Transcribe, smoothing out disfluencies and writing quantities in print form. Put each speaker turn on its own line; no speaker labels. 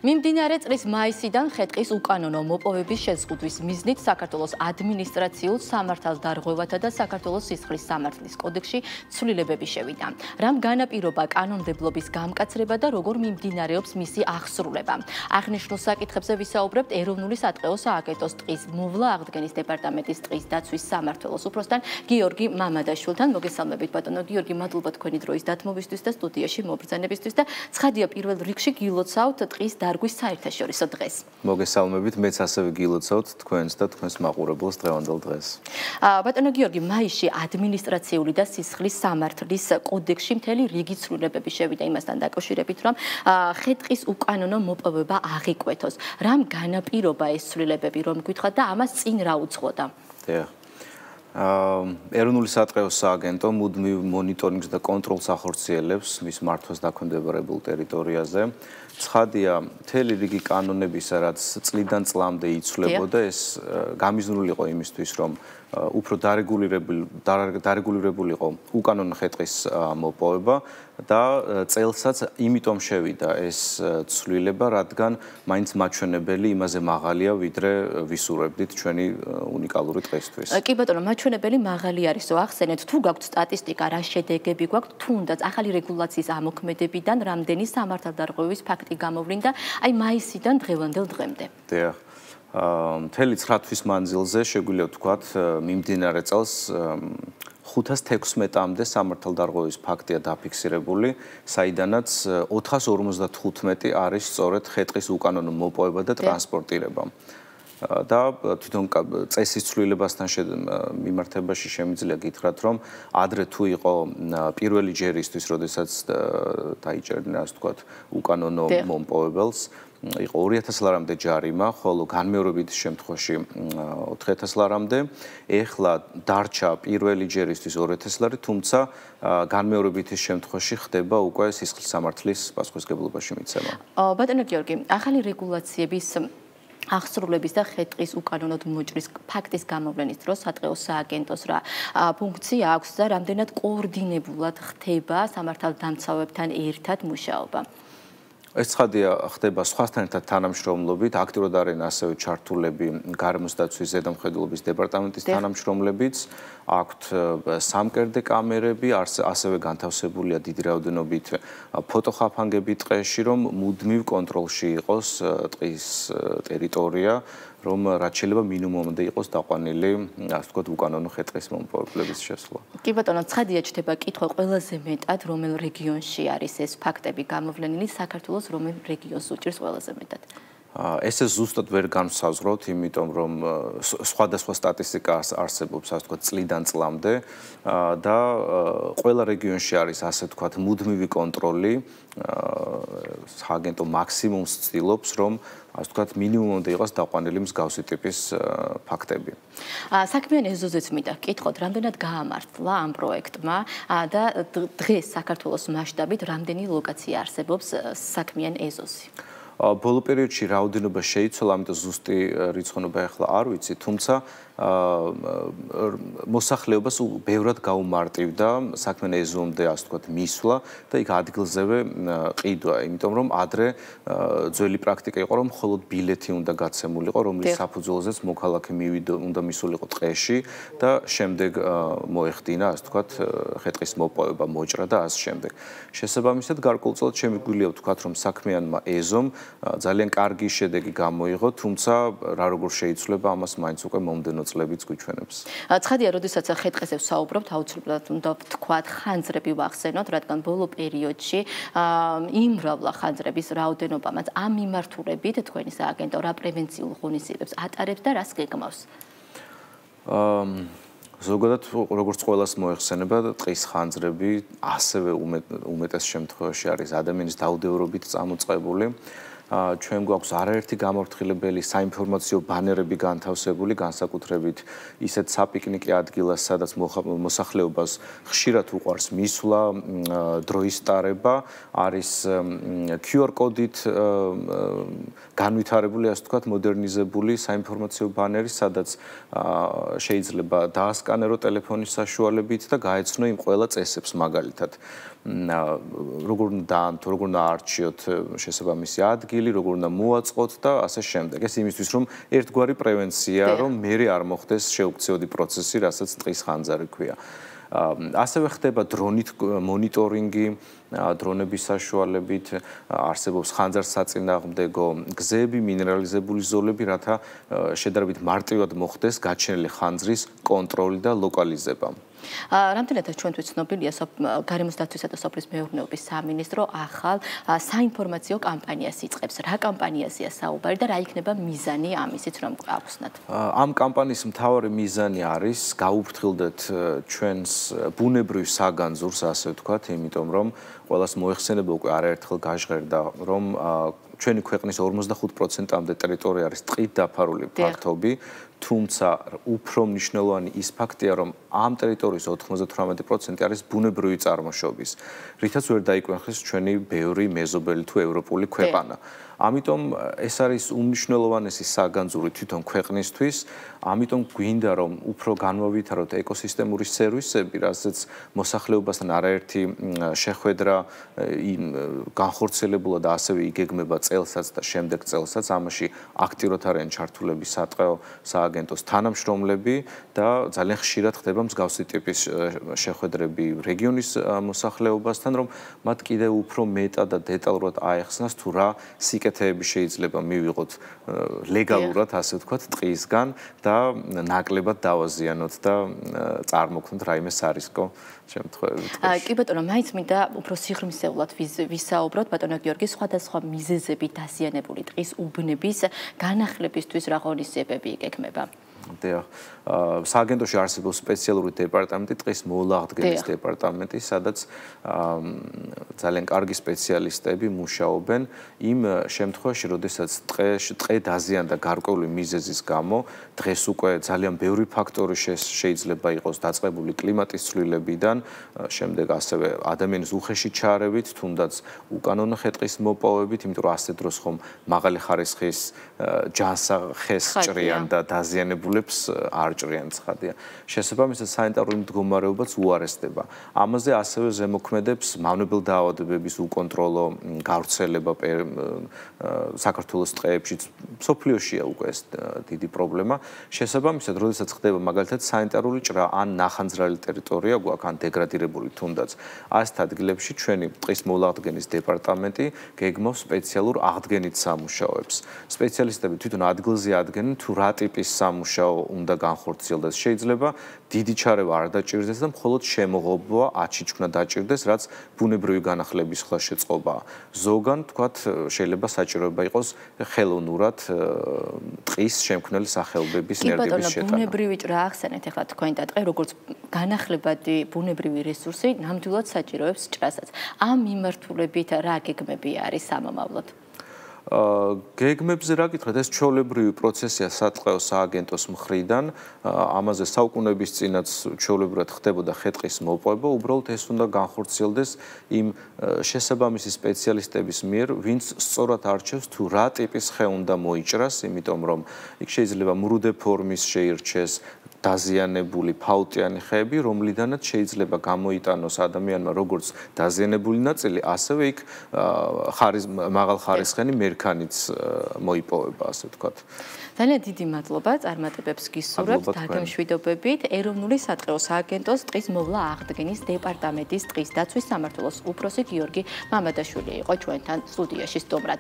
მიმდინარე წლის მაისიდან ხე-ტყის უკანონო მოპოვების შეზღუდვის მიზნით საქართველოს ადმინისტრაციულ სამართალდარღვევათა და საქართველოს სისხლის სამართლის კოდექსში ცვლილებები შევიდა. რამ განაპირობა კანონმდებლობის გამკაცრება და როგორ მიმდინარეობს მისი აღსრულება. აღნიშნულ საკითხებზე ვისაუბრებთ ეროვნული სატყეო სააგენტოს ტყის მოვლა აღდგენის დეპარტამენტის ტყის დაცვის სამმართველოს უფროსთან გიორგი მამადაშვილთან. მოგესალმებით ბატონო გიორგი, მადლობა თქვენი დროის დათმობისთვის და სტუდიაში მობრძანებისთვის და ცხადია პირველ რიგში გილოცავთ ტყის დარგვის საერთაშორისო დღეს.
მოგესალმებით, მეც ასევე გილოცავთ თქვენს და თქვენს მაყურებელს დღევანდელ დღეს.
ბატონო გიორგი, მაისში ადმინისტრაციული და სისხლის სამართლის კოდექსში მთელი რიგი ცვლილებები შევიდა იმასთან დაკავშირებით, რომ ხე-ტყის უკანონო მოპოვება აღიკვეთოს. რამ განაპირობა ეს ცვლილებები, რომ გითხრათ და ამას წინ რა უძღვოდა?
ეროვნული სატყეო სააგენტო მუდმივ მონიტორინგს და კონტროლს ახორციელებს მის მართვას დაქვემდებარებულ ტერიტორიაზე. ცხადია, მთელი რიგი კანონებისა, რაც წლიდან წლამდე იცვლებოდა, ეს გამიზნული იყო იმისთვის, რომ უფრო დარეგულირებული იყო უკანონო ხე-ტყის მოპოვება და წელსაც იმიტომ შევიდა ეს ცვლილება, რადგან მაინც მაჩვენებელი იმაზე მაღალია, ვიდრე ვისურვებდით ჩვენი უნიკალური ტყისთვის.
კი ბატონო, მაჩვენებელი მაღალი არისო, ახსენეთ, თუ გაქვთ სტატისტიკა, რა შედეგები გვაქვთ, თუნდაც ახალი რეგულაციის ამოქმედებიდან რამდენი სამართალდარღვევის ფაქტი გამოვლინდა, აი მაისიდან დღევანდელ დღემდე.
დიახ. მთელი 9 თვის მანძილზე შეგვიძლია ვთქვათ, მიმდინარე წელს 516-მდე სამართალდარღვევის ფაქტია დაფიქსირებული, საიდანაც 455 არის სწორედ ხე-ტყის უკანონო მოპოვება და ტრანსპორტირება. და თვითონ წესის ცვლილებასთან მიმართებაში შემიძლია გითხრათ, რომ ადრე თუ იყო პირველი ჯერისთვის, როდესაც დაიჭერდნენ, ასე ვთქვათ, უკანონო მომპოვებელს, იყო 2000 ლარამდე ჯარიმა, ხოლო განმეორებით შემთხვევაში 4000 ლარამდე. ეხლა დარჩა პირველი ჯერისთვის 2000 ლარი, თუმცა განმეორებითის შემთხვევაში ხდება უკვე სისხლის სამართლის პასუხისმგებლობაში მიცემა.
ბატონო გიორგი, ახალი რეგულაციების აღსრულების და ხე-ტყის უკანონოდ მოჭრის ფაქტის გამოვლენის დროს სატყეო სააგენტოს რა ფუნქცია აქვს და რამდენად კოორდინებულად ხდება სამართალდამცავებთან ერთად მუშაობა?
ეს ცხადია ხდება სხვასთან ერთად თანამშრომლობით, აქტიურად არიან ასევე ჩართულები გარემოს დაცვის ზედამხედველობის დეპარტამენტის თანამშრომლებიც, აქვთ სამკერდე კამერები, ასევე განთავსებულია დიდი რაოდენობით ფოტოხაფანგები ტყეში, რომ მუდმივ კონტროლში იყოს ტყის ტერიტორია, რომ რაც შეიძლება მინიმუმამდე იყოს დაყვანილი, ასე ვთქვათ, უკანონო ხე-ტყის მომპოვებლების შესვლა.
კი ბატონო, ცხადია ჩდება კითხვა ყველაზე მეტად, რომელ რეგიონში არის ეს ფაქტები გამოვლენილი, საქართველოს რომელ რეგიონს უჭირს ყველაზე მეტად?
ესე ზუსტად ვერ განვსაზღვროთ, იმიტომ რომ სხვადასხვა სტატისტიკა არსებობს, ასე ვთქვათ, წლიდან წლამდე და ყველა რეგიონში არის, ასე ვთქვათ, მუდმივი კონტროლი. სააგენტო მაქსიმუმს ცდილობს, რომ ასე ვთქვათ, მინიმუმამდე იყოს დაყვანილი მსგავსი ტიპის ფაქტები.
საქმიან ეზოზეც მინდა გკითხოთ, რამდენად გაამართლა ამ პროექტმა და დღეს საქართველოს მასშტაბით რამდენი ლოკაცია არსებობს საქმიან ეზოზი?
ბოლო პერიოდში რაოდენობა შეიცვალა, ამიტომ ზუსტი რიცხოვნობა ახლა არ ვიცი, თუმცა მოსახლეობას ბევრად გაუმარტივდა საქმიან ეზომდე, ასე ვთქვათ, მისვლა და იქ ადგილზევე ყიდვა, იმიტომ რომ ადრე ძველი პრაქტიკა იყო, რომ მხოლოდ ბილეთი უნდა გაცემულიყო, რომლის საფუძველზეც მოქალაქე უნდა მისულიყო ტყეში და შემდეგ მოეხდინა, ასე ვთქვათ, ხე-ტყის მოპოვება, მოჭრა და ასე შემდეგ. შესაბამისად, გარკვეულწილად შემიძლია ვთქვათ, რომ საქმიანმა ეზომ ძალიან კარგი შედეგი გამოიღო, თუმცა რა როგორ შეიცვლება, ამას მაინც უკვე მომდენო წლებიც გვიჩვენებს.
ცხადია, როდესაც ხე-ტყეზე ვსაუბრობთ, აუცილებლად უნდა ვთქვათ, ხანძრები ვახსენოთ, რადგან ბოლო პერიოდში იმრავლა ხანძრების რაოდენობამაც ამ მიმართულებით თქვენი სააგენტო რა პრევენციულ ღონისძიებებს ატარებს და რას გეგმავს?
ზოგადად, როგორც ყველას მოეხსენება, ტყის ხანძრები ასევე უმეტეს შემთხვევაში არის ადამიანის დაუდევრობით წამოწყებული. ჩვენ გვაქვს არაერთი გამორთხილებელი საინფორმაციო ბანერები განთავსებული, განსაკუთრებით ისეთ საპიკნიკე ადგილას, სადაც მოსახლეობას ხშირად უყვარს მისვლა, დროის ტარება, არის QR კოდით განვითარებული, ასე ვთქვათ, მოდერნიზებული საინფორმაციო ბანერი, სადაც შეიძლება დაასკანერო ტელეფონის საშუალებით და გაეცნო იმ ყველა წესებს მაგალითად. როგორ უნდა დაანთო, როგორ უნდა არჩიოთ შესაბამისი ადგილი, ადგილი, როგორ უნდა მოაწყოთ და ასე შემდეგ. ეს იმისთვის, რომ ერთგვარი პრევენციაა, რომ მერე არ მოხდეს შეუქცევადი პროცესი, რასაც ტყის ხანძარი ქვია. ასევე ხდება დრონით მონიტორინგი, დრონების საშუალებით, არსებობს ხანძარსაწინააღმდეგო გზები, მინერალიზებული ზოლები, რათა შედარებით მარტივად მოხდეს გაჩენილი ხანძრის კონტროლი და ლოკალიზება.
რამდენადაც ჩვენთვის ცნობილია გარემოს დაცვისა და სოფლის მეურნეობის სამინისტრო ახალ საინფორმაციო კამპანიას იწყებს. რა კამპანიაზეა საუბარი და რა იქნება მიზანი ამისიც რომ გავხსნათ?
ამ კამპანიის მთავარი მიზანი არის გაუფრთხილდეთ ჩვენს ბუნებრივ საგანძურს, ასე ვთქვათ, იმიტომ რომ ყველას მოეხსენება უკვე არაერთხელ გაჟღერდა, რომ ჩვენი ქვეყნის 45%-მდე ტერიტორია არის ტყით დაფარული ფართობი, თუმცა უფრო მნიშვნელოვანი ის ფაქტია, რომ ამ ტერიტორიის 98% არის ბუნებრივი წარმოშობის, რითაც ვერ დაიკვეხეს ჩვენი ბევრი მეზობელი თუ ევროპული ქვეყანა. ამიტომ ეს არის უმნიშვნელოვანესი საგანძური თვითონ ქვეყნისთვის, ამიტომ გვინდა რომ უფრო განვავითაროთ ეკოსისტემური სერვისები, რასაც მოსახლეობასთან არაერთი შეხვედრა განხორციელებულა და ასევე იგეგმება წელსაც და შემდეგ წელსაც, ამაში აქტიურად არიან ჩართულები სატყეო სააგენტოს თანამშრომლები და ძალიან ხშირად ხდება მსგავსი ტიპის შეხვედრები რეგიონის მოსახლეობასთან, რომ მათ კიდევ უფრო მეტად და დეტალურად აეხსნას თუ რა სიკეთეები შეიძლება მივიღოთ ლეგალურად, ასე ვთქვათ, ტყისგან და ნაკლებად დავაზიანოთ და წარმოქმნოთ რაიმე სარისკო შემთხვევები.
კი ბატონო, მაინც მინდა უფრო სიღრმისეულად ვისაუბროთ ბატონო გიორგი სხვადასხვა მიზეზებით დაზიანებული ტყის უბნების განახლებისთვის რა ღონისძიებები იგეგმება?
დიახ, სააგენტოში არსებობს სპეციალური დეპარტამენტი, ტყის მოულაღდგენის დეპარტამენტი, სადაც ძალიან კარგი სპეციალისტები მუშაობენ იმ შემთხვევაში, როდესაც ტყე დაზიანდა გარკვეული მიზეზის გამო, დღეს უკვე ძალიან ბევრი ფაქტორი შეიძლება იყოს დაწყებული კლიმატის ცვლილებიდან, შემდეგ ასევე ადამიანის უხეში ჩაარევით, თუნდაც უკანონო ხე-ტყის მოპოვებით, იმიტომ რომ ასეთ დროს ხომ მაღალი ხარისხის ჯანსაღეს ჭრიან და დაზიანებულებს არ ჭრიან ცხადია. შესაბამისად სანიტარული მდგომარეობაც უარესდება. ამაზე ასევე ზემოქმედებს მავნებელ დაავადებების უკონტროლო გავრცელება საქართველოს ტყეებშიც. მსოფლიოშია უკვე ეს დიდი პრობლემა. შესაბამისად, როდესაც ხდება მაგალითად სანიტარული ჭრა ან ნახანძრალი ტერიტორია გვაქვს, ან დეგრადირებული თუნდაც, ასეთ ადგილებში ჩვენი ტყის მოულაღდგენის დეპარტამენტი გეგმავს სპეციალურ აღდგენით სამუშაოებს. სპეციალისტები თვითონ ადგილზე ადგენენ თუ რა ტიპის სამუშაო უნდა განხორციელდეს. შეიძლება დიდი ჩარევა არ დაჭირდეს და მხოლოდ შემოღობა აჩიჩქნა დაჭირდეს, რაც ბუნებრივი განახლების ხლა შეწყობაა. ზოგან, თქვათ, შეიძლება საჭიროება იყოს ხელოვნურად ტყის შემქმნელი სახეობების ნერგების შეტანა.
ბუნებრივი ჭრა ახსენეთ ახლა თქვენ და ტყე როგორც განახლებადი ბუნებრივი რესურსი ნამდვილად საჭიროებს ჭრასაც. ამ მიმართულებით რა გეგმები არის სამომავლოდ?
გეგმებზე რა გითხრათ, ეს ჩვეულებრივი პროცესია სატყეო სააგენტოს მხრიდან, ამაზე საუკუნეების წინაც ჩვეულებრივად ხდებოდა ხე-ტყის მოპოვება, უბრალოდ ეს უნდა განხორციელდეს იმ შესაბამისი სპეციალისტების მიერ, ვინც სწორად არჩევს თუ რა ტიპის ხე უნდა მოიჭრას, იმიტომ რომ იქ შეიძლება მრუდე ფორმის შეირჩეს დაზიანებული ფაუტიანი ხეები, რომლიდანაც შეიძლება გამოიტანოს ადამიანმა როგორც დაზიანებული ნაწილი, ასევე იქ მაღალხარისხიანი მერქანიც მოიპოვება, ასე ვთქვათ.
ძალიან დიდი მადლობა წარმატებებს გისურვებთ დაგემშვიდობებით. ეროვნული სატყეო სააგენტოს ტყის მოვლა აღდგენის დეპარტამენტის ტყის დაცვის სამმართველოს უფროსი გიორგი მამადაშვილი იყო ჩვენთან სტუდიაში სტუმრად.